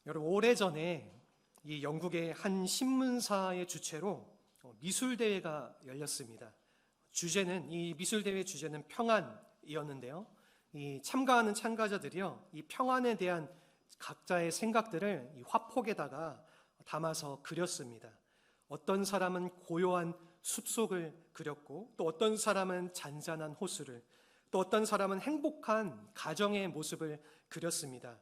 여러분, 오래전에 이 영국의 한 신문사의 주최로 미술대회가 열렸습니다. 이 미술대회 주제는 평안이었는데요. 이 참가하는 참가자들이요, 이 평안에 대한 각자의 생각들을 이 화폭에다가 담아서 그렸습니다. 어떤 사람은 고요한 숲속을 그렸고, 또 어떤 사람은 잔잔한 호수를, 또 어떤 사람은 행복한 가정의 모습을 그렸습니다.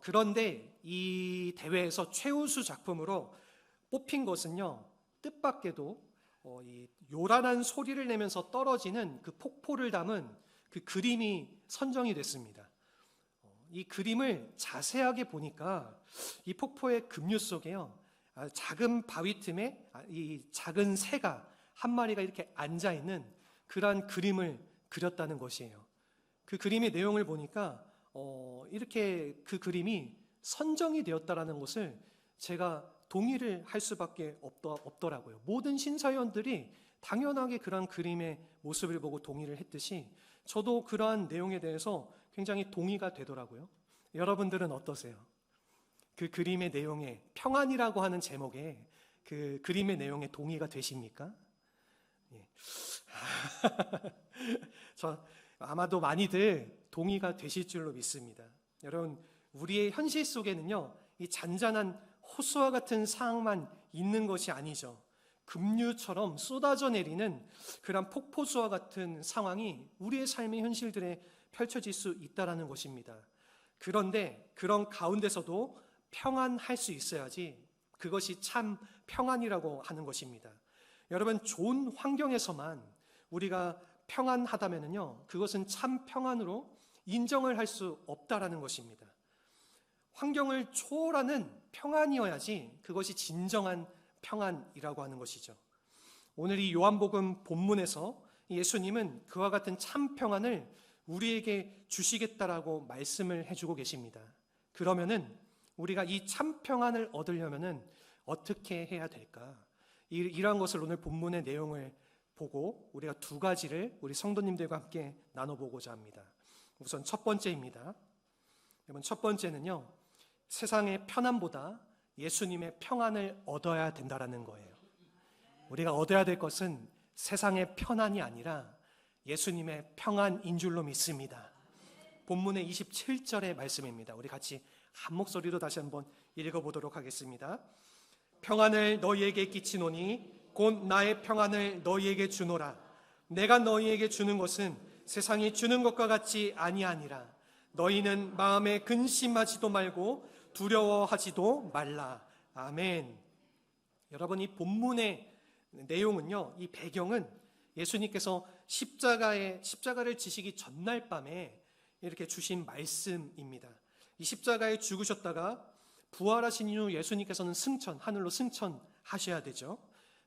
그런데 이 대회에서 최우수 작품으로 뽑힌 것은요, 뜻밖에도 이 요란한 소리를 내면서 떨어지는 그 폭포를 담은 그 그림이 선정이 됐습니다. 이 그림을 자세하게 보니까 이 폭포의 급류 속에요, 작은 바위 틈에 이 작은 새가 한 마리가 이렇게 앉아 있는 그러한 그림을 그렸다는 것이에요. 그 그림의 내용을 보니까 이렇게 그 그림이 선정이 되었다라는 것을 제가 동의를 할 수밖에 없더라고요. 모든 심사위원들이 당연하게 그런 그림의 모습을 보고 동의를 했듯이 저도 그러한 내용에 대해서 굉장히 동의가 되더라고요. 여러분들은 어떠세요? 그 그림의 내용에, 평안이라고 하는 제목에 그 그림의 내용에 동의가 되십니까? 예. 저 아마도 많이들 동의가 되실 줄로 믿습니다. 여러분, 우리의 현실 속에는요, 이 잔잔한 호수와 같은 상황만 있는 것이 아니죠. 급류처럼 쏟아져 내리는 그런 폭포수와 같은 상황이 우리의 삶의 현실들에 펼쳐질 수 있다는 것입니다. 그런데 그런 가운데서도 평안할 수 있어야지 그것이 참 평안이라고 하는 것입니다. 여러분, 좋은 환경에서만 우리가 평안하다면요, 그것은 참 평안으로 인정을 할 수 없다라는 것입니다. 환경을 초월하는 평안이어야지 그것이 진정한 평안이라고 하는 것이죠. 오늘 이 요한복음 본문에서 예수님은 그와 같은 참 평안을 우리에게 주시겠다라고 말씀을 해주고 계십니다. 그러면은 우리가 이 참 평안을 얻으려면은 어떻게 해야 될까? 이러한 것을 오늘 본문의 내용을 보고 우리가 두 가지를 우리 성도님들과 함께 나눠보고자 합니다. 우선 첫 번째입니다. 여러분, 첫 번째는요, 세상의 편안보다 예수님의 평안을 얻어야 된다라는 거예요. 우리가 얻어야 될 것은 세상의 편안이 아니라 예수님의 평안인 줄로 믿습니다. 본문의 27절의 말씀입니다. 우리 같이 한 목소리로 다시 한번 읽어보도록 하겠습니다. 평안을 너희에게 끼치노니 곧 나의 평안을 너희에게 주노라. 내가 너희에게 주는 것은 세상이 주는 것과 같이 아니하니라. 너희는 마음에 근심하지도 말고 두려워하지도 말라. 아멘. 여러분, 이 본문의 내용은요, 이 배경은 예수님께서 십자가를 지시기 전날 밤에 이렇게 주신 말씀입니다. 이 십자가에 죽으셨다가 부활하신 이후 예수님께서는 하늘로 승천하셔야 되죠.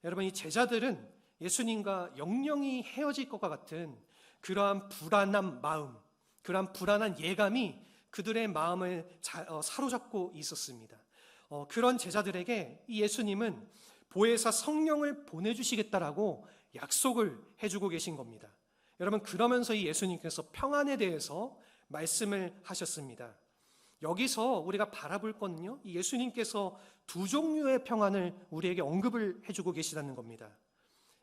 여러분, 이 제자들은 예수님과 영영이 헤어질 것과 같은 그러한 불안한 마음, 그러한 불안한 예감이 그들의 마음을 사로잡고 있었습니다. 그런 제자들에게 이 예수님은 보혜사 성령을 보내주시겠다라고 약속을 해주고 계신 겁니다. 여러분, 그러면서 이 예수님께서 평안에 대해서 말씀을 하셨습니다. 여기서 우리가 바라볼 거는요, 이 예수님께서 두 종류의 평안을 우리에게 언급을 해주고 계시다는 겁니다.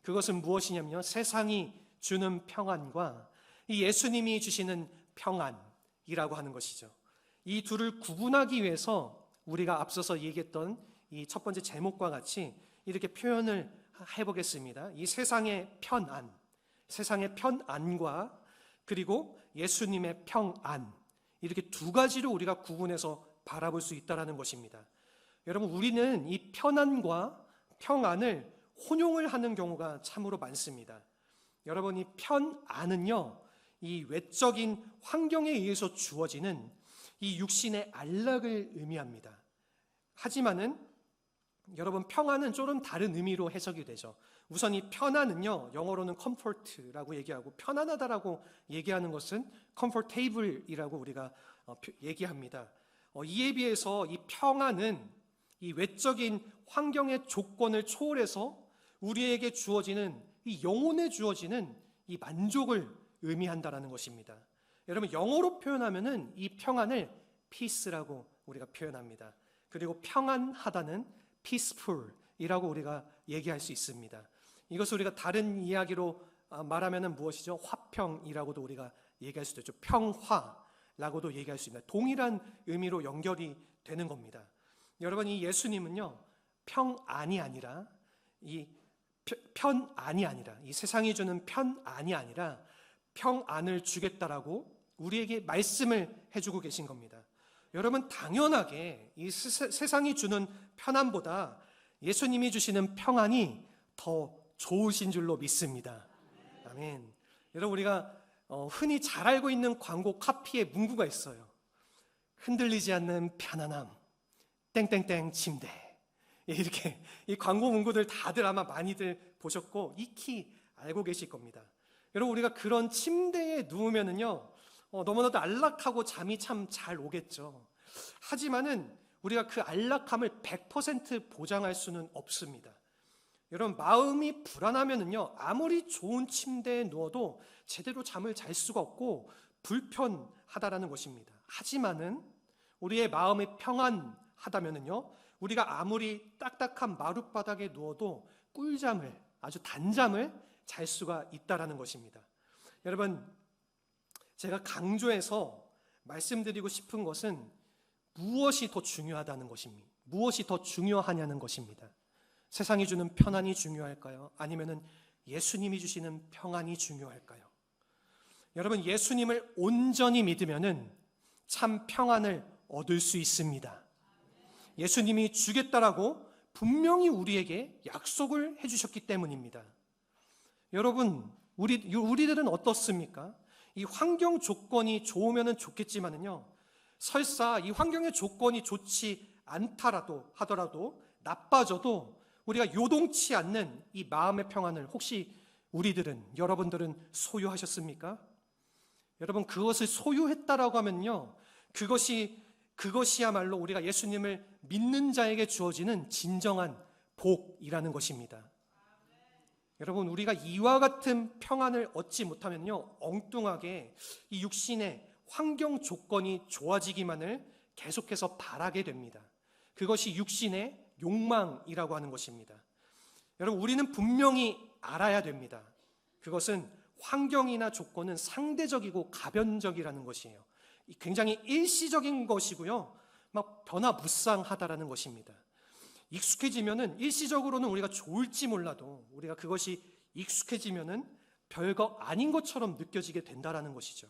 그것은 무엇이냐면요, 세상이 주는 평안과 이 예수님이 주시는 평안이라고 하는 것이죠. 이 둘을 구분하기 위해서 우리가 앞서서 얘기했던 이 첫 번째 제목과 같이 이렇게 표현을 해보겠습니다. 이 세상의 편안과 그리고 예수님의 평안, 이렇게 두 가지로 우리가 구분해서 바라볼 수 있다는 것입니다. 여러분, 우리는 이 편안과 평안을 혼용을 하는 경우가 참으로 많습니다. 여러분, 이 편안은요, 이 외적인 환경에 의해서 주어지는 이 육신의 안락을 의미합니다. 하지만은 여러분, 평안은 조금 다른 의미로 해석이 되죠. 우선 이 편안은요, 영어로는 comfort라고 얘기하고, 편안하다라고 얘기하는 것은 comfortable이라고 우리가 얘기합니다. 이에 비해서 이 평안은 이 외적인 환경의 조건을 초월해서 우리에게 주어지는 이 영혼에 주어지는 이 만족을 의미한다라는 것입니다. 여러분, 영어로 표현하면은 이 평안을 peace라고 우리가 표현합니다. 그리고 평안하다는 peaceful이라고 우리가 얘기할 수 있습니다. 이것을 우리가 다른 이야기로 말하면 무엇이죠? 화평이라고도 우리가 얘기할 수도 있죠. 평화라고도 얘기할 수 있습니다. 동일한 의미로 연결이 되는 겁니다. 여러분, 이 예수님은요, 평안이 아니라 이 편안이 아니라 이 세상이 주는 편안이 아니라 평안을 주겠다라고 우리에게 말씀을 해주고 계신 겁니다. 여러분, 당연하게 이 세상이 주는 편안보다 예수님이 주시는 평안이 더 좋으신 줄로 믿습니다. 아멘. 여러분, 우리가 흔히 잘 알고 있는 광고 카피에 문구가 있어요. 흔들리지 않는 편안함, 땡땡땡 침대. 이렇게 이 광고 문구들 다들 아마 많이들 보셨고 익히 알고 계실 겁니다. 여러분, 우리가 그런 침대에 누우면은요, 너무나도 안락하고 잠이 참 잘 오겠죠. 하지만은 우리가 그 안락함을 100% 보장할 수는 없습니다. 여러분, 마음이 불안하면은요, 아무리 좋은 침대에 누워도 제대로 잠을 잘 수가 없고 불편하다라는 것입니다. 하지만은 우리의 마음이 평안하다면은요, 우리가 아무리 딱딱한 마룻바닥에 누워도 꿀잠을, 아주 단잠을 잘 수가 있다라는 것입니다. 여러분, 제가 강조해서 말씀드리고 싶은 것은 무엇이 더 중요하다는 것입니다. 무엇이 더 중요하냐는 것입니다. 세상이 주는 편안이 중요할까요? 아니면은 예수님이 주시는 평안이 중요할까요? 여러분, 예수님을 온전히 믿으면은 참 평안을 얻을 수 있습니다. 예수님이 주겠다라고 분명히 우리에게 약속을 해주셨기 때문입니다. 여러분, 우리들은 어떻습니까? 이 환경 조건이 좋으면 좋겠지만은요, 설사 이 환경의 조건이 좋지 않다라도 하더라도 나빠져도 우리가 요동치 않는 이 마음의 평안을 혹시 여러분들은 소유하셨습니까? 여러분, 그것을 소유했다라고 하면요, 그것이야말로 우리가 예수님을 믿는 자에게 주어지는 진정한 복이라는 것입니다. 여러분, 우리가 이와 같은 평안을 얻지 못하면요, 엉뚱하게 이 육신의 환경 조건이 좋아지기만을 계속해서 바라게 됩니다. 그것이 육신의 욕망이라고 하는 것입니다. 여러분, 우리는 분명히 알아야 됩니다. 그것은 환경이나 조건은 상대적이고 가변적이라는 것이에요. 굉장히 일시적인 것이고요, 막 변화무쌍하다라는 것입니다. 익숙해지면은 일시적으로는 우리가 좋을지 몰라도 우리가 그것이 익숙해지면은 별거 아닌 것처럼 느껴지게 된다라는 것이죠.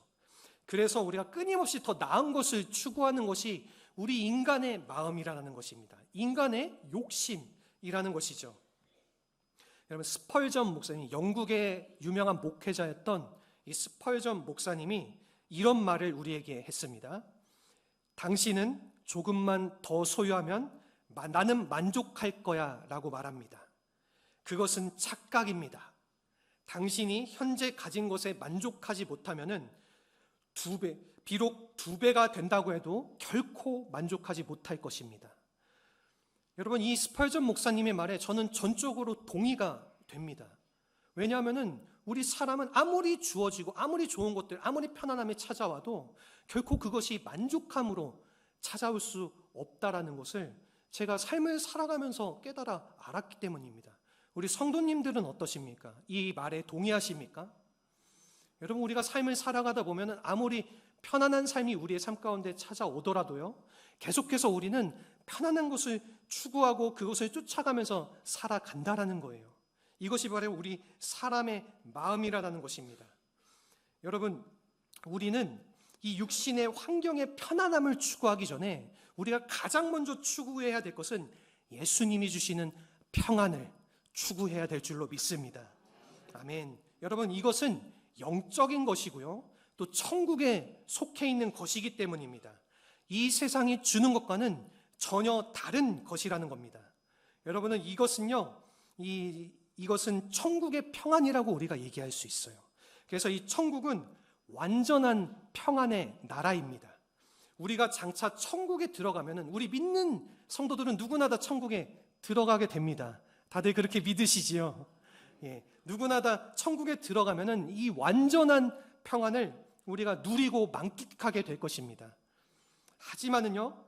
그래서 우리가 끊임없이 더 나은 것을 추구하는 것이 우리 인간의 마음이라는 것입니다. 인간의 욕심이라는 것이죠. 여러분, 스펄전 목사님, 영국의 유명한 목회자였던 이 스펄전 목사님이 이런 말을 우리에게 했습니다. 당신은 조금만 더 소유하면 나는 만족할 거야 라고 말합니다. 그것은 착각입니다. 당신이 현재 가진 것에 만족하지 못하면은 비록 2배가 된다고 해도 결코 만족하지 못할 것입니다. 여러분, 이 스펄전 목사님의 말에 저는 전적으로 동의가 됩니다. 왜냐하면은 우리 사람은 아무리 주어지고 아무리 좋은 것들, 아무리 편안함이 찾아와도 결코 그것이 만족함으로 찾아올 수 없다라는 것을 제가 삶을 살아가면서 깨달아 알았기 때문입니다. 우리 성도님들은 어떠십니까? 이 말에 동의하십니까? 여러분, 우리가 삶을 살아가다 보면 아무리 편안한 삶이 우리의 삶 가운데 찾아오더라도요, 계속해서 우리는 편안한 것을 추구하고 그것을 쫓아가면서 살아간다라는 거예요. 이것이 바로 우리 사람의 마음이라는 것입니다. 여러분, 우리는 이 육신의 환경의 편안함을 추구하기 전에 우리가 가장 먼저 추구해야 될 것은 예수님이 주시는 평안을 추구해야 될 줄로 믿습니다. 아멘. 여러분, 이것은 영적인 것이고요, 또 천국에 속해 있는 것이기 때문입니다. 이 세상이 주는 것과는 전혀 다른 것이라는 겁니다. 여러분은 이것은 천국의 평안이라고 우리가 얘기할 수 있어요. 그래서 이 천국은 완전한 평안의 나라입니다. 우리가 장차 천국에 들어가면은 우리 믿는 성도들은 누구나 다 천국에 들어가게 됩니다. 다들 그렇게 믿으시지요? 예, 누구나 다 천국에 들어가면은 이 완전한 평안을 우리가 누리고 만끽하게 될 것입니다. 하지만은요,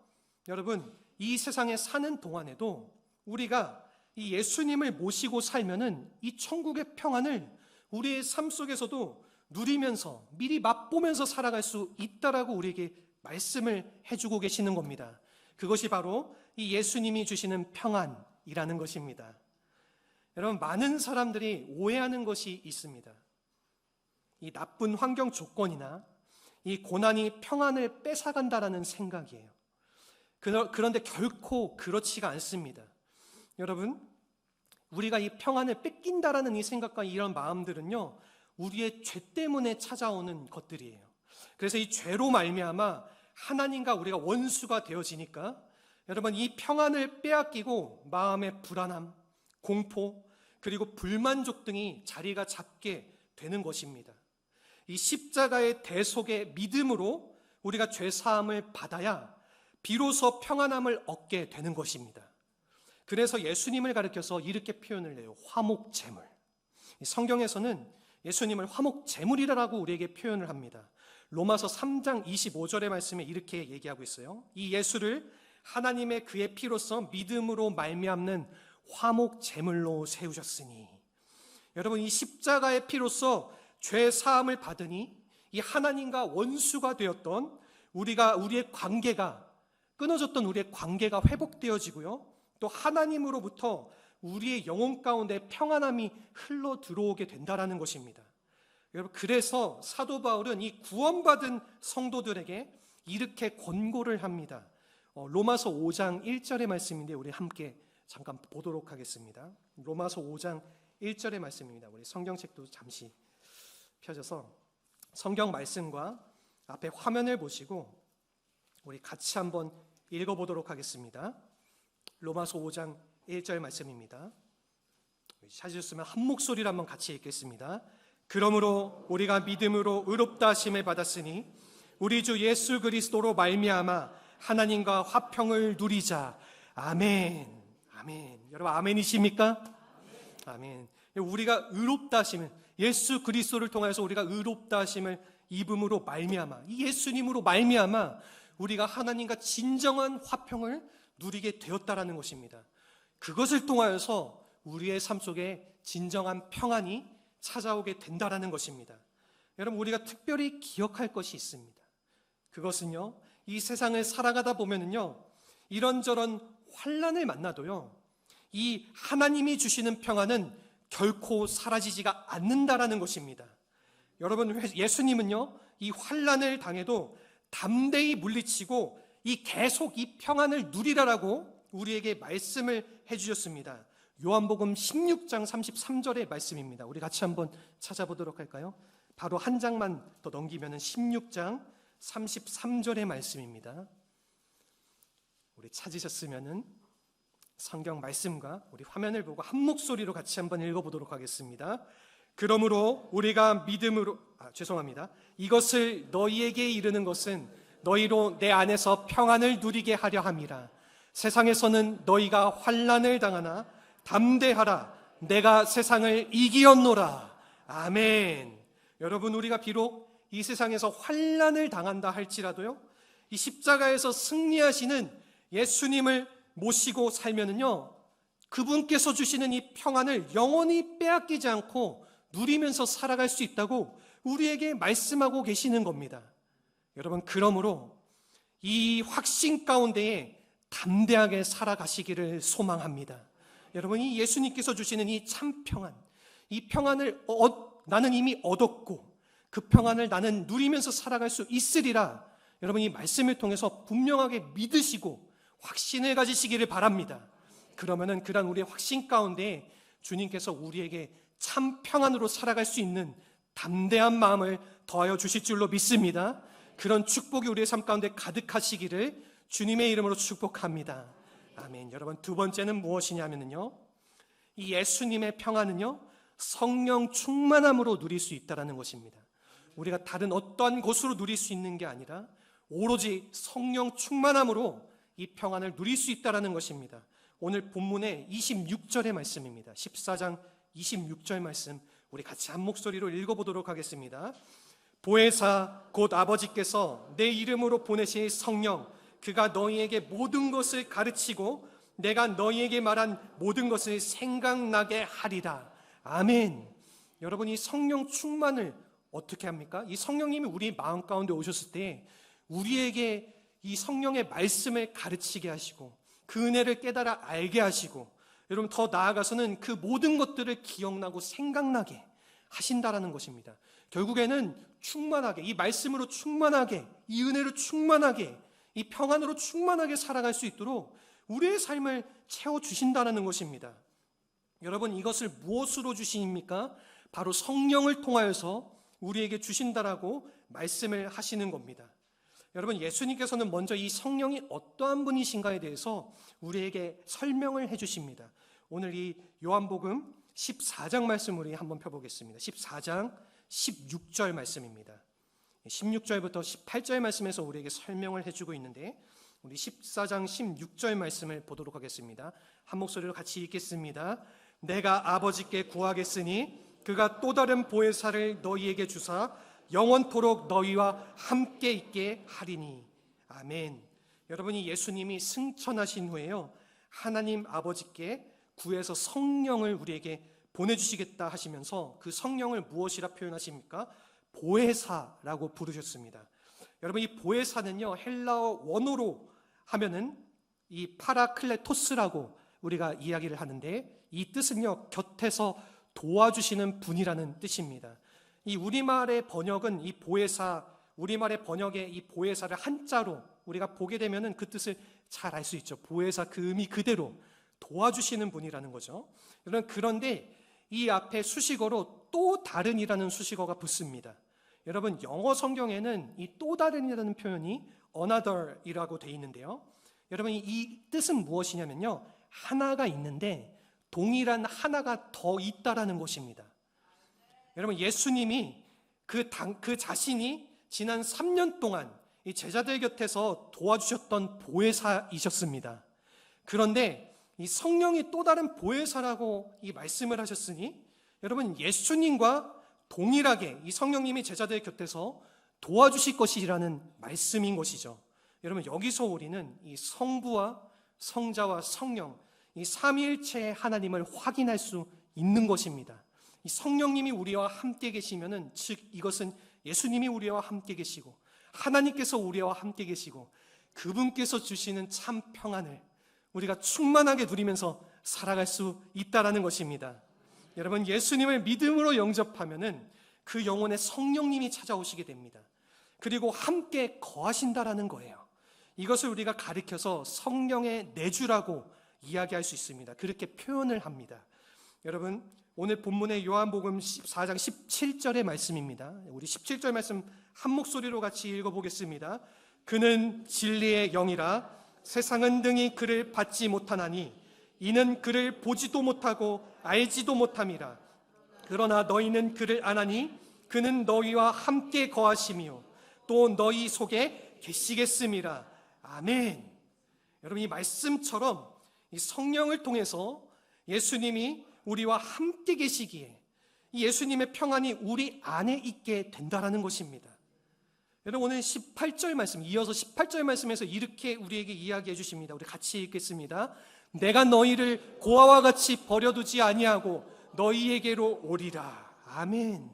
여러분, 이 세상에 사는 동안에도 우리가 이 예수님을 모시고 살면은 이 천국의 평안을 우리의 삶 속에서도 누리면서 미리 맛보면서 살아갈 수 있다라고 우리에게 말씀을 해주고 계시는 겁니다. 그것이 바로 이 예수님이 주시는 평안이라는 것입니다. 여러분, 많은 사람들이 오해하는 것이 있습니다. 이 나쁜 환경 조건이나 이 고난이 평안을 뺏어간다라는 생각이에요. 그런데 결코 그렇지가 않습니다. 여러분, 우리가 이 평안을 뺏긴다라는 이 생각과 이런 마음들은요, 우리의 죄 때문에 찾아오는 것들이에요. 그래서 이 죄로 말미암아 하나님과 우리가 원수가 되어지니까 여러분, 이 평안을 빼앗기고 마음의 불안함, 공포, 그리고 불만족 등이 자리가 잡게 되는 것입니다. 이 십자가의 대속의 믿음으로 우리가 죄 사함을 받아야 비로소 평안함을 얻게 되는 것입니다. 그래서 예수님을 가리켜서 이렇게 표현을 해요. 화목제물. 성경에서는 예수님을 화목제물이라고 우리에게 표현을 합니다. 로마서 3장 25절의 말씀에 이렇게 얘기하고 있어요. 이 예수를 하나님의 그의 피로써 믿음으로 말미암는 화목제물로 세우셨으니. 여러분, 이 십자가의 피로써 죄 사함을 받으니 이 하나님과 원수가 되었던 우리의 관계가, 끊어졌던 우리의 관계가 회복되어지고요, 또 하나님으로부터 우리의 영혼 가운데 평안함이 흘러 들어오게 된다라는 것입니다. 여러분, 그래서 사도 바울은 이 구원받은 성도들에게 이렇게 권고를 합니다. 로마서 5장 1절의 말씀인데 우리 함께 잠깐 보도록 하겠습니다. 로마서 5장 1절의 말씀입니다. 우리 성경책도 잠시 펴져서 성경 말씀과 앞에 화면을 보시고 우리 같이 한번 읽어보도록 하겠습니다. 로마서 5장 1절 말씀입니다. 찾으셨으면 한 목소리로 한번 같이 읽겠습니다. 그러므로 우리가 믿음으로 의롭다 하심을 받았으니 우리 주 예수 그리스도로 말미암아 하나님과 화평을 누리자. 아멘. 아멘. 여러분, 아멘이십니까? 아멘. 우리가 의롭다 하심을, 예수 그리스도를 통해서 우리가 의롭다 하심을 입음으로 말미암아, 이 예수님으로 말미암아 우리가 하나님과 진정한 화평을 누리게 되었다라는 것입니다. 그것을 통하여서 우리의 삶 속에 진정한 평안이 찾아오게 된다라는 것입니다. 여러분, 우리가 특별히 기억할 것이 있습니다. 그것은요, 이 세상을 살아가다 보면은요, 이런저런 환난을 만나도요, 이 하나님이 주시는 평안은 결코 사라지지가 않는다라는 것입니다. 여러분, 예수님은요, 이 환난을 당해도 담대히 물리치고 계속 이 평안을 누리라라고 우리에게 말씀을 해주셨습니다. 요한복음 16장 33절의 말씀입니다. 우리 같이 한번 찾아보도록 할까요? 바로 한 장만 더 넘기면 16장 33절의 말씀입니다. 우리 찾으셨으면 성경 말씀과 우리 화면을 보고 한 목소리로 같이 한번 읽어보도록 하겠습니다. 그러므로 우리가 믿음으로, 이것을 너희에게 이르는 것은 너희로 내 안에서 평안을 누리게 하려 함이라. 세상에서는 너희가 환난을 당하나 담대하라. 내가 세상을 이기었노라. 아멘. 여러분, 우리가 비록 이 세상에서 환난을 당한다 할지라도요, 이 십자가에서 승리하시는 예수님을 모시고 살면은요, 그분께서 주시는 이 평안을 영원히 빼앗기지 않고 누리면서 살아갈 수 있다고 우리에게 말씀하고 계시는 겁니다. 여러분, 그러므로 이 확신 가운데에 담대하게 살아가시기를 소망합니다. 여러분, 이 예수님께서 주시는 이 참 평안, 이 평안을 나는 이미 얻었고 그 평안을 나는 누리면서 살아갈 수 있으리라, 여러분, 이 말씀을 통해서 분명하게 믿으시고 확신을 가지시기를 바랍니다. 그러면은 그런 우리의 확신 가운데 주님께서 우리에게 참 평안으로 살아갈 수 있는 담대한 마음을 더하여 주실 줄로 믿습니다. 그런 축복이 우리의 삶 가운데 가득하시기를 주님의 이름으로 축복합니다. 아멘. 여러분, 두 번째는 무엇이냐면요, 이 예수님의 평안은요, 성령 충만함으로 누릴 수 있다는 것입니다. 우리가 다른 어떠한 곳으로 누릴 수 있는 게 아니라 오로지 성령 충만함으로 이 평안을 누릴 수 있다는 것입니다. 오늘 본문의 26절의 말씀입니다. 14장 26절 말씀 우리 같이 한 목소리로 읽어보도록 하겠습니다. 보혜사 곧 아버지께서 내 이름으로 보내실 성령, 그가 너희에게 모든 것을 가르치고 내가 너희에게 말한 모든 것을 생각나게 하리라. 아멘. 여러분, 이 성령 충만을 어떻게 합니까? 이 성령님이 우리 마음 가운데 오셨을 때 우리에게 이 성령의 말씀을 가르치게 하시고 그 은혜를 깨달아 알게 하시고, 여러분 더 나아가서는 그 모든 것들을 기억나고 생각나게 하신다라는 것입니다. 결국에는 충만하게, 이 말씀으로 충만하게, 이 은혜로 충만하게, 이 평안으로 충만하게 살아갈 수 있도록 우리의 삶을 채워주신다는 것입니다. 여러분, 이것을 무엇으로 주십니까? 바로 성령을 통하여서 우리에게 주신다라고 말씀을 하시는 겁니다. 여러분, 예수님께서는 먼저 이 성령이 어떠한 분이신가에 대해서 우리에게 설명을 해주십니다. 오늘 이 요한복음 14장 말씀 우리 한번 펴보겠습니다. 14장 16절 말씀입니다. 16절부터 18절 말씀에서 우리에게 설명을 해주고 있는데, 우리 14장 16절 말씀을 보도록 하겠습니다. 한 목소리로 같이 읽겠습니다. 내가 아버지께 구하겠으니 그가 또 다른 보혜사를 너희에게 주사 영원토록 너희와 함께 있게 하리니. 아멘. 여러분이 예수님이 승천하신 후에요, 하나님 아버지께 구해서 성령을 우리에게 보내주시겠다 하시면서 그 성령을 무엇이라 표현하십니까? 보혜사라고 부르셨습니다. 여러분, 이 보혜사는요, 헬라어 원어로 하면은 이 파라클레토스라고 우리가 이야기를 하는데, 이 뜻은요, 곁에서 도와주시는 분이라는 뜻입니다. 이 우리말의 번역은 이 보혜사, 우리말의 번역에 이 보혜사를 한자로 우리가 보게 되면은 그 뜻을 잘 알 수 있죠. 보혜사, 그 의미 그대로 도와주시는 분이라는 거죠. 그런데 이 앞에 수식어로 또 다른이라는 수식어가 붙습니다. 여러분, 영어 성경에는 이 또 다른이라는 표현이 another이라고 되어 있는데요, 여러분 이 뜻은 무엇이냐면요, 하나가 있는데 동일한 하나가 더 있다라는 것입니다. 여러분, 예수님이 그 자신이 지난 3년 동안 이 제자들 곁에서 도와주셨던 보혜사이셨습니다. 그런데 이 성령이 또 다른 보혜사라고 이 말씀을 하셨으니, 여러분 예수님과 동일하게 이 성령님이 제자들 곁에서 도와주실 것이라는 말씀인 것이죠. 여러분, 여기서 우리는 이 성부와 성자와 성령, 이 삼위일체의 하나님을 확인할 수 있는 것입니다. 이 성령님이 우리와 함께 계시면은, 즉 이것은 예수님이 우리와 함께 계시고 하나님께서 우리와 함께 계시고 그분께서 주시는 참 평안을 우리가 충만하게 누리면서 살아갈 수 있다라는 것입니다. 여러분, 예수님을 믿음으로 영접하면은 그 영혼에 성령님이 찾아오시게 됩니다. 그리고 함께 거하신다라는 거예요. 이것을 우리가 가리켜서 성령의 내주라고 이야기할 수 있습니다. 그렇게 표현을 합니다. 여러분, 오늘 본문의 요한복음 14장 17절의 말씀입니다. 우리 17절 말씀 한 목소리로 같이 읽어보겠습니다. 그는 진리의 영이라 세상은 등이 그를 받지 못하나니 이는 그를 보지도 못하고 알지도 못함이라. 그러나 너희는 그를 아나니 그는 너희와 함께 거하시며 또 너희 속에 계시겠음이라. 아멘. 여러분, 이 말씀처럼 이 성령을 통해서 예수님이 우리와 함께 계시기에 이 예수님의 평안이 우리 안에 있게 된다라는 것입니다. 여러분, 오늘 18절 말씀, 이어서 18절 말씀에서 이렇게 우리에게 이야기해 주십니다. 우리 같이 읽겠습니다. 내가 너희를 고아와 같이 버려두지 아니하고 너희에게로 오리라. 아멘.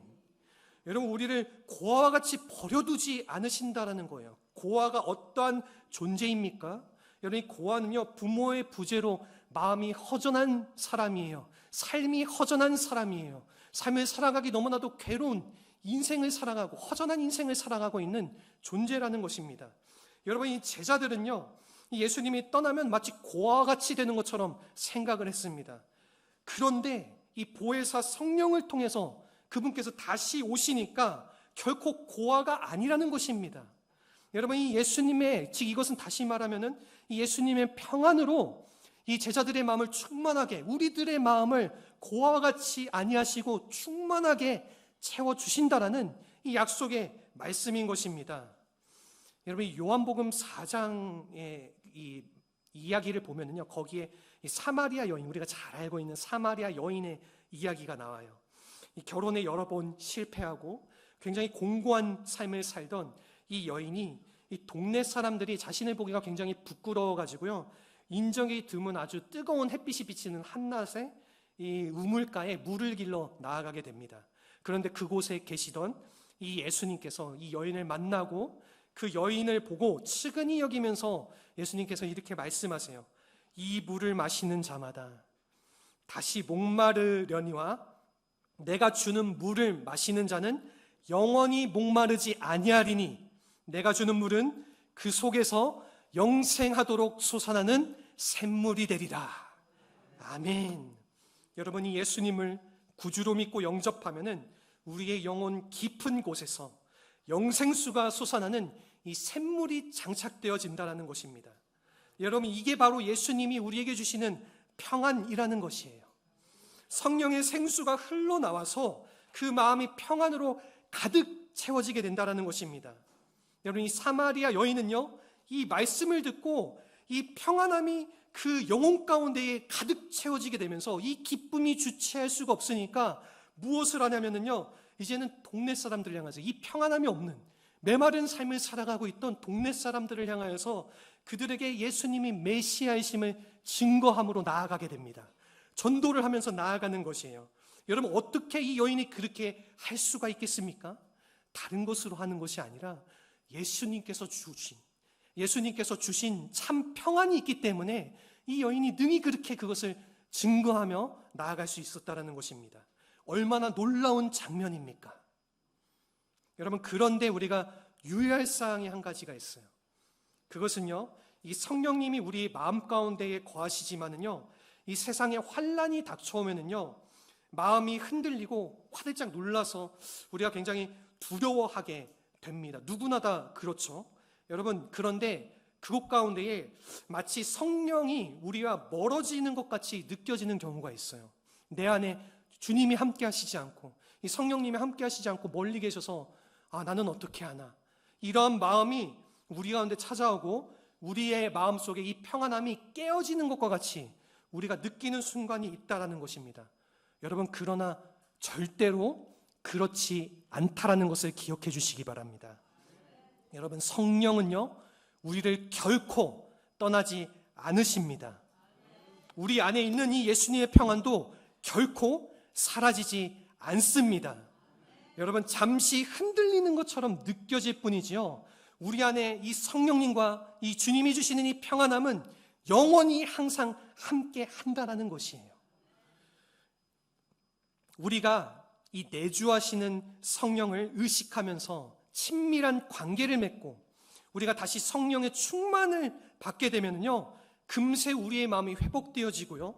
여러분, 우리를 고아와 같이 버려두지 않으신다라는 거예요. 고아가 어떠한 존재입니까? 여러분, 이 고아는요, 부모의 부재로 마음이 허전한 사람이에요. 삶이 허전한 사람이에요. 삶을 살아가기 너무나도 괴로운 인생을 살아가고 허전한 인생을 살아가고 있는 존재라는 것입니다. 여러분, 이 제자들은요, 예수님이 떠나면 마치 고아와 같이 되는 것처럼 생각을 했습니다. 그런데 이 보혜사 성령을 통해서 그분께서 다시 오시니까 결코 고아가 아니라는 것입니다. 여러분, 이 예수님의, 즉 이것은 다시 말하면은 이 예수님의 평안으로 이 제자들의 마음을 충만하게, 우리들의 마음을 고아와 같이 아니하시고 충만하게 채워주신다라는 이 약속의 말씀인 것입니다. 여러분, 이 요한복음 4장의 이 이야기를 보면은요, 거기에 이 사마리아 여인, 우리가 잘 알고 있는 사마리아 여인의 이야기가 나와요. 이 결혼에 여러 번 실패하고 굉장히 공고한 삶을 살던 이 여인이 이 동네 사람들이 자신을 보기가 굉장히 부끄러워가지고요, 인적이 드문 아주 뜨거운 햇빛이 비치는 한낮에 이 우물가에 물을 길러 나아가게 됩니다. 그런데 그곳에 계시던 이 예수님께서 이 여인을 만나고 그 여인을 보고 측은히 여기면서 예수님께서 이렇게 말씀하세요. 이 물을 마시는 자마다 다시 목마르려니와 내가 주는 물을 마시는 자는 영원히 목마르지 아니하리니 내가 주는 물은 그 속에서 영생하도록 솟아나는 샘물이 되리라. 아멘. 여러분이 예수님을 구주로 믿고 영접하면은 우리의 영혼 깊은 곳에서 영생수가 솟아나는 이 샘물이 장착되어진다는 것입니다. 여러분, 이게 바로 예수님이 우리에게 주시는 평안이라는 것이에요. 성령의 생수가 흘러나와서 그 마음이 평안으로 가득 채워지게 된다는 것입니다. 여러분, 이 사마리아 여인은요, 이 말씀을 듣고 이 평안함이 그 영혼 가운데에 가득 채워지게 되면서 이 기쁨이 주체할 수가 없으니까 무엇을 하냐면요, 이제는 동네 사람들을 향해서, 이 평안함이 없는 메마른 삶을 살아가고 있던 동네 사람들을 향하여서 그들에게 예수님이 메시아이심을 증거함으로 나아가게 됩니다. 전도를 하면서 나아가는 것이에요. 여러분, 어떻게 이 여인이 그렇게 할 수가 있겠습니까? 다른 것으로 하는 것이 아니라 예수님께서 주신 참 평안이 있기 때문에 이 여인이 능히 그렇게 그것을 증거하며 나아갈 수 있었다는 것입니다. 얼마나 놀라운 장면입니까? 여러분, 그런데 우리가 유의할 사항이 한 가지가 있어요. 그것은요, 이 성령님이 우리 마음 가운데에 거하시지만은요, 이 세상에 환난이 닥쳐오면은요, 마음이 흔들리고 화들짝 놀라서 우리가 굉장히 두려워하게 됩니다. 누구나 다 그렇죠. 여러분, 그런데 그곳 가운데에 마치 성령이 우리와 멀어지는 것 같이 느껴지는 경우가 있어요. 내 안에 주님이 함께 하시지 않고, 이 성령님이 함께 하시지 않고 멀리 계셔서 나는 어떻게 하나, 이러한 마음이 우리 가운데 찾아오고 우리의 마음속에 이 평안함이 깨어지는 것과 같이 우리가 느끼는 순간이 있다라는 것입니다. 여러분, 그러나 절대로 그렇지 않다라는 것을 기억해 주시기 바랍니다. 여러분, 성령은요, 우리를 결코 떠나지 않으십니다. 우리 안에 있는 이 예수님의 평안도 결코 사라지지 않습니다. 여러분, 잠시 흔들리는 것처럼 느껴질 뿐이지요, 우리 안에 이 성령님과 이 주님이 주시는 이 평안함은 영원히 항상 함께 한다라는 것이에요. 우리가 이 내주하시는 성령을 의식하면서 친밀한 관계를 맺고 우리가 다시 성령의 충만을 받게 되면요, 금세 우리의 마음이 회복되어지고요,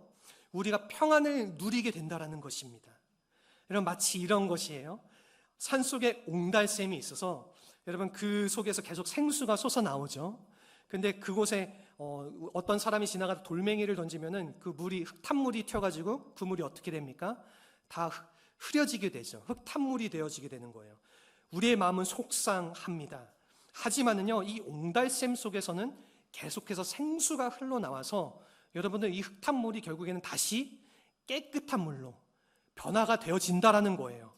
우리가 평안을 누리게 된다라는 것입니다. 여러분, 마치 이런 것이에요. 산속에 옹달샘이 있어서 여러분, 그 속에서 계속 생수가 솟아나오죠. 근데 그곳에 어떤 사람이 지나가다 돌멩이를 던지면은 그 물이 흙탕물이 튀어가지고 그 물이 어떻게 됩니까? 다 흐려지게 되죠. 흙탕물이 되어지게 되는 거예요. 우리의 마음은 속상합니다. 하지만은요, 이 옹달샘 속에서는 계속해서 생수가 흘러나와서 여러분들 이 흙탕물이 결국에는 다시 깨끗한 물로 변화가 되어진다라는 거예요.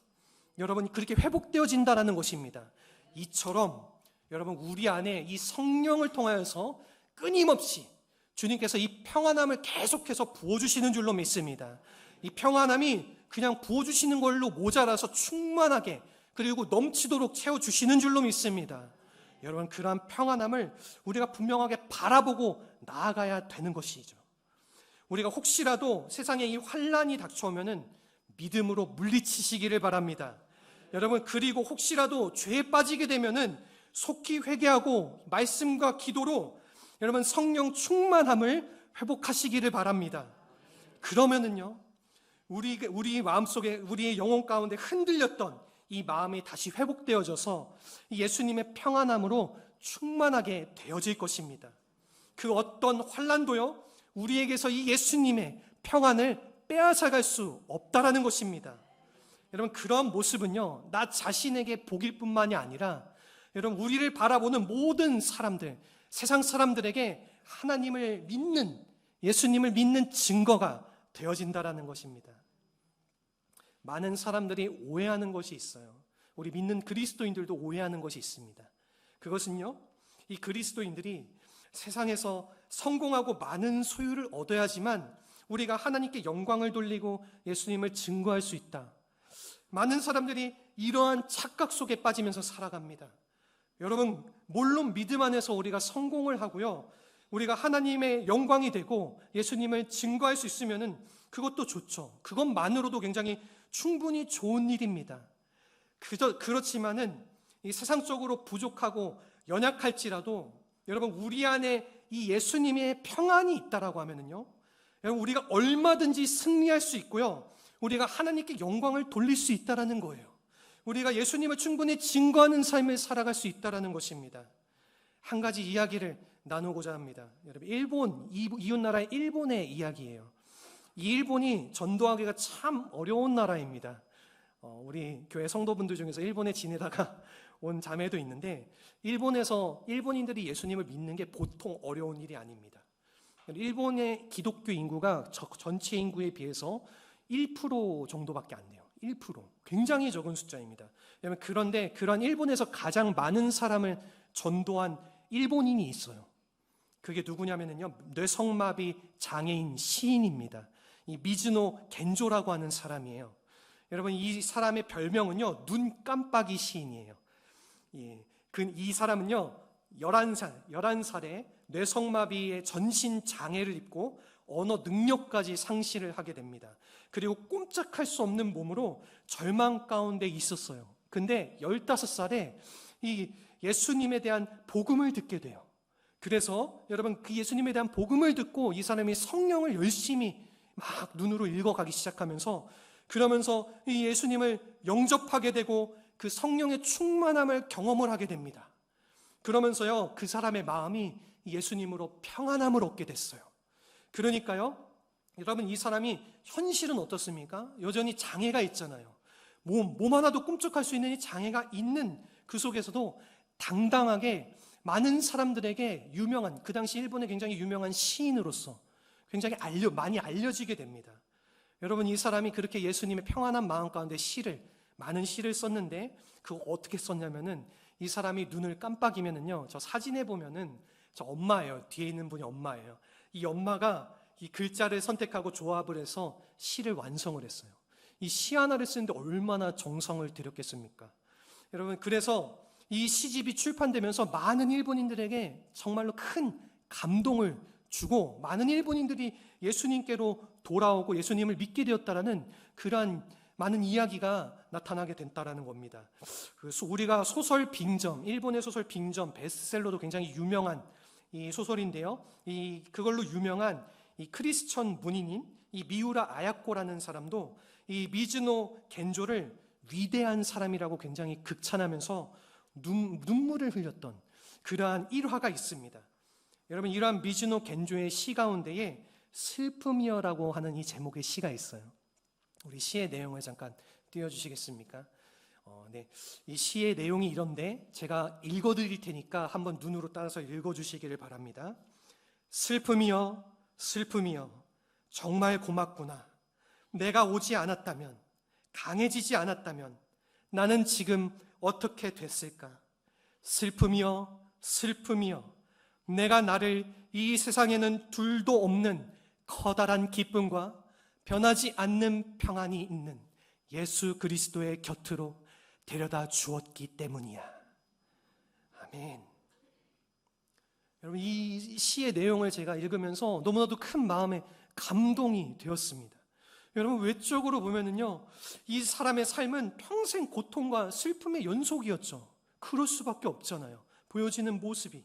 여러분이 그렇게 회복되어진다라는 것입니다. 이처럼 여러분, 우리 안에 이 성령을 통하여서 끊임없이 주님께서 이 평안함을 계속해서 부어주시는 줄로 믿습니다. 이 평안함이 그냥 부어주시는 걸로 모자라서 충만하게 그리고 넘치도록 채워주시는 줄로 믿습니다. 여러분, 그러한 평안함을 우리가 분명하게 바라보고 나아가야 되는 것이죠. 우리가 혹시라도 세상에 이 환난이 닥쳐오면은 믿음으로 물리치시기를 바랍니다. 여러분, 그리고 혹시라도 죄에 빠지게 되면은 속히 회개하고 말씀과 기도로 여러분 성령 충만함을 회복하시기를 바랍니다. 그러면은요, 우리 마음속에, 우리의 영혼 가운데 흔들렸던 이 마음이 다시 회복되어져서 예수님의 평안함으로 충만하게 되어질 것입니다. 그 어떤 환난도요, 우리에게서 이 예수님의 평안을 빼앗아갈 수 없다라는 것입니다. 여러분, 그런 모습은요, 나 자신에게 복일 뿐만이 아니라 여러분, 우리를 바라보는 모든 사람들, 세상 사람들에게 하나님을 믿는, 예수님을 믿는 증거가 되어진다라는 것입니다. 많은 사람들이 오해하는 것이 있어요. 우리 믿는 그리스도인들도 오해하는 것이 있습니다. 그것은요, 이 그리스도인들이 세상에서 성공하고 많은 소유를 얻어야지만 우리가 하나님께 영광을 돌리고 예수님을 증거할 수 있다. 많은 사람들이 이러한 착각 속에 빠지면서 살아갑니다. 여러분, 물론 믿음 안에서 우리가 성공을 하고요, 우리가 하나님의 영광이 되고 예수님을 증거할 수 있으면은 그것도 좋죠. 그것만으로도 굉장히 충분히 좋은 일입니다. 그렇지만은 이 세상적으로 부족하고 연약할지라도 여러분, 우리 안에 이 예수님의 평안이 있다라고 하면은요, 여러분, 우리가 얼마든지 승리할 수 있고요, 우리가 하나님께 영광을 돌릴 수 있다라는 거예요. 우리가 예수님을 충분히 증거하는 삶을 살아갈 수 있다라는 것입니다. 한 가지 이야기를 나누고자 합니다. 여러분, 일본, 이웃나라의 일본의 이야기예요. 이 일본이 전도하기가 참 어려운 나라입니다. 우리 교회 성도분들 중에서 일본에 지내다가 온 자매도 있는데, 일본에서 일본인들이 예수님을 믿는 게 보통 어려운 일이 아닙니다. 일본의 기독교 인구가 전체 인구에 비해서 1% 정도밖에 안 돼요. 1%. 굉장히 적은 숫자입니다. 그런데 그런 일본에서 가장 많은 사람을 전도한 일본인이 있어요. 그게 누구냐면요, 뇌성마비 장애인 시인입니다. 이 미즈노 겐조라고 하는 사람이에요. 여러분, 이 사람의 별명은요, 눈 깜빡이 시인이에요. 이 사람은요, 11살에 뇌성마비의 전신 장애를 입고 언어 능력까지 상실을 하게 됩니다. 그리고 꼼짝할 수 없는 몸으로 절망 가운데 있었어요. 근데 15살에 이 예수님에 대한 복음을 듣게 돼요. 그래서 여러분, 그 예수님에 대한 복음을 듣고 이 사람이 성령을 열심히 막 눈으로 읽어가기 시작하면서, 그러면서 이 예수님을 영접하게 되고 그 성령의 충만함을 경험을 하게 됩니다. 그러면서요, 그 사람의 마음이 예수님으로 평안함을 얻게 됐어요. 그러니까요, 여러분, 이 사람이 현실은 어떻습니까? 여전히 장애가 있잖아요. 몸 하나도 꿈쩍할 수 있는 이 장애가 있는 그 속에서도 당당하게 많은 사람들에게 유명한, 그 당시 일본의 굉장히 유명한 시인으로서 굉장히 많이 알려지게 됩니다. 여러분, 이 사람이 그렇게 예수님의 평안한 마음 가운데 많은 시를 썼는데, 그거 어떻게 썼냐면은, 이 사람이 눈을 깜빡이면은요, 저 사진에 보면은 저 엄마예요. 뒤에 있는 분이 엄마예요. 이 엄마가 이 글자를 선택하고 조합을 해서 시를 완성을 했어요. 이 시 하나를 쓰는데 얼마나 정성을 들였겠습니까? 여러분, 그래서 이 시집이 출판되면서 많은 일본인들에게 정말로 큰 감동을 주고, 많은 일본인들이 예수님께로 돌아오고 예수님을 믿게 되었다라는 그러한 많은 이야기가 나타나게 됐다라는 겁니다. 우리가 소설 빙점, 일본의 소설 빙점, 베스트셀러도 굉장히 유명한 이 소설인데요, 그걸로 유명한 이 크리스천 문인인 이 미우라 아야코라는 사람도 이 미즈노 겐조를 위대한 사람이라고 굉장히 극찬하면서 눈물을 흘렸던 그러한 일화가 있습니다. 여러분, 이러한 미즈노 겐조의 시 가운데에 슬픔이여라고 하는 이 제목의 시가 있어요. 우리 시의 내용을 잠깐 띄워주시겠습니까? 네. 이 시의 내용이 이런데 제가 읽어드릴 테니까 한번 눈으로 따라서 읽어주시기를 바랍니다. 슬픔이여, 슬픔이여, 정말 고맙구나. 내가 오지 않았다면, 강해지지 않았다면 나는 지금 어떻게 됐을까? 슬픔이여, 슬픔이여, 내가 나를 이 세상에는 둘도 없는 커다란 기쁨과 변하지 않는 평안이 있는 예수 그리스도의 곁으로 데려다 주었기 때문이야. 아멘. 여러분, 이 시의 내용을 제가 읽으면서 너무나도 큰 마음의 감동이 되었습니다. 여러분, 외적으로 보면은요, 이 사람의 삶은 평생 고통과 슬픔의 연속이었죠. 그럴 수밖에 없잖아요. 보여지는 모습이.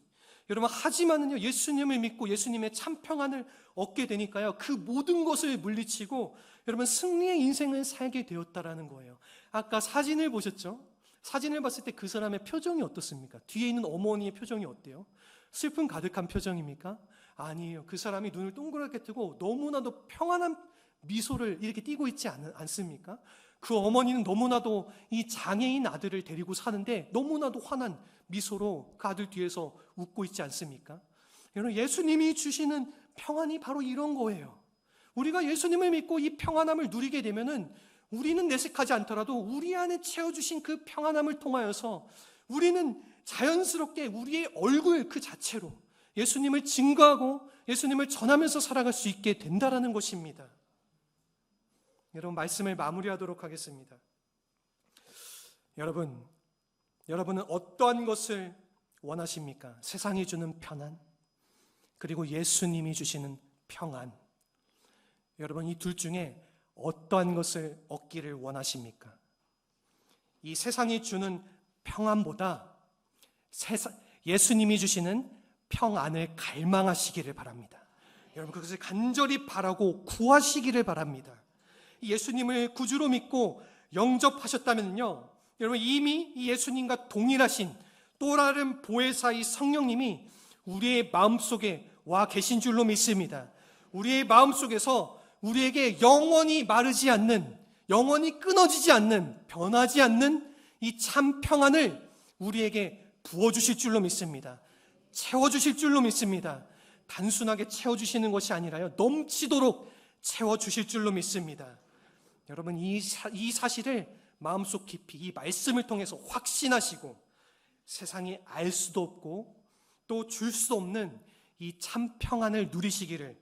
여러분, 하지만은요, 예수님을 믿고 예수님의 참 평안을 얻게 되니까요, 그 모든 것을 물리치고 여러분, 승리의 인생을 살게 되었다라는 거예요. 아까 사진을 보셨죠? 사진을 봤을 때 그 사람의 표정이 어떻습니까? 뒤에 있는 어머니의 표정이 어때요? 슬픔 가득한 표정입니까? 아니에요. 그 사람이 눈을 동그랗게 뜨고 너무나도 평안한 미소를 이렇게 띠고 있지 않습니까? 그 어머니는 너무나도 이 장애인 아들을 데리고 사는데 너무나도 환한 미소로 그 아들 뒤에서 웃고 있지 않습니까? 여러분, 예수님이 주시는 평안이 바로 이런 거예요. 우리가 예수님을 믿고 이 평안함을 누리게 되면은 우리는 내색하지 않더라도 우리 안에 채워주신 그 평안함을 통하여서 우리는 자연스럽게 우리의 얼굴 그 자체로 예수님을 증거하고 예수님을 전하면서 살아갈 수 있게 된다라는 것입니다. 여러분, 말씀을 마무리하도록 하겠습니다. 여러분은 어떠한 것을 원하십니까? 세상이 주는 편안, 그리고 예수님이 주시는 평안. 여러분, 이 둘 중에 어떠한 것을 얻기를 원하십니까? 이 세상이 주는 평안보다 예수님이 주시는 평안을 갈망하시기를 바랍니다. 여러분, 그것을 간절히 바라고 구하시기를 바랍니다. 예수님을 구주로 믿고 영접하셨다면요, 여러분, 이미 이 예수님과 동일하신 또 다른 보혜사의 성령님이 우리의 마음속에 와 계신 줄로 믿습니다. 우리의 마음속에서 우리에게 영원히 마르지 않는, 영원히 끊어지지 않는, 변하지 않는 이 참 평안을 우리에게 부어주실 줄로 믿습니다. 채워주실 줄로 믿습니다. 단순하게 채워주시는 것이 아니라요, 넘치도록 채워주실 줄로 믿습니다. 여러분, 이 사실을 마음속 깊이 이 말씀을 통해서 확신하시고 세상이 알 수도 없고 또 줄 수 없는 이 참 평안을 누리시기를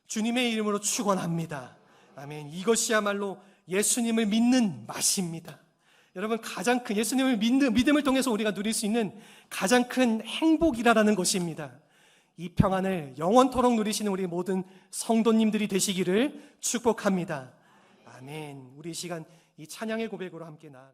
주님의 이름으로 축원합니다. 아멘. 이것이야말로 예수님을 믿는 맛입니다. 여러분, 가장 큰 예수님을 믿음을 통해서 우리가 누릴 수 있는 가장 큰 행복이라는 것입니다. 이 평안을 영원토록 누리시는 우리 모든 성도님들이 되시기를 축복합니다. 아멘. 우리 이 시간 이 찬양의 고백으로 함께 나아가